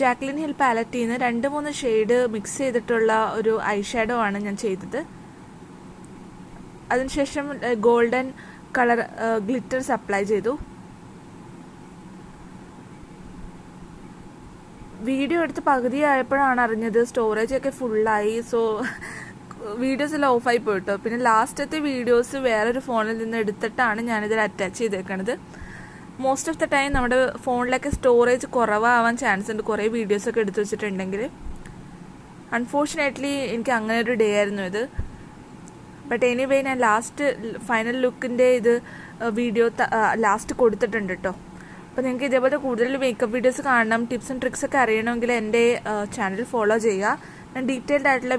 Jacqueline hill പാലറ്റിൽ നിന്ന് 2-3 shade mix ചെയ്തിട്ടുള്ള ഒരു ഐ ഷാഡോ ആണ് ഞാൻ ചെയ്തത്. അതിനുശേഷം ഗോൾഡൻ കളർ ഗ്ലിറ്റേഴ്സ് അപ്ലൈ ചെയ്തു. വീഡിയോ എടുത്ത് പകുതിയായപ്പോഴാണ് അറിഞ്ഞത് സ്റ്റോറേജ് ഒക്കെ ഫുള്ളായി. സോ വീഡിയോസ് എല്ലാം ഓഫായി പോയിട്ടോ. പിന്നെ ലാസ്റ്റത്തെ വീഡിയോസ് വേറൊരു ഫോണിൽ നിന്ന് എടുത്തിട്ടാണ് ഞാനിതിൽ അറ്റാച്ച് ചെയ്തേക്കണത്. മോസ്റ്റ് ഓഫ് ദ ടൈം നമ്മുടെ ഫോണിലൊക്കെ സ്റ്റോറേജ് കുറവാവാൻ ചാൻസ് ഉണ്ട്, കുറേ വീഡിയോസൊക്കെ എടുത്തു വെച്ചിട്ടുണ്ടെങ്കിൽ. അൺഫോർച്ചുനേറ്റ്ലി എനിക്ക് അങ്ങനെ ഒരു ഡേ ആയിരുന്നു ഇത്. ബട്ട് എനിവേ ഞാൻ ലാസ്റ്റ് ഫൈനൽ ലുക്കിൻ്റെ ഇത് വീഡിയോ ലാസ്റ്റ് കൊടുത്തിട്ടുണ്ട് കേട്ടോ. അപ്പോൾ നിങ്ങൾക്ക് ഇതേപോലെ കൂടുതൽ മേക്കപ്പ് വീഡിയോസ് കാണണം, ടിപ്സ് ആൻഡ് ട്രിക്സ് ഒക്കെ അറിയണമെങ്കിൽ എൻ്റെ ചാനൽ ഫോളോ ചെയ്യുക. ഞാൻ ഡീറ്റെയിൽഡ് ആയിട്ടുള്ള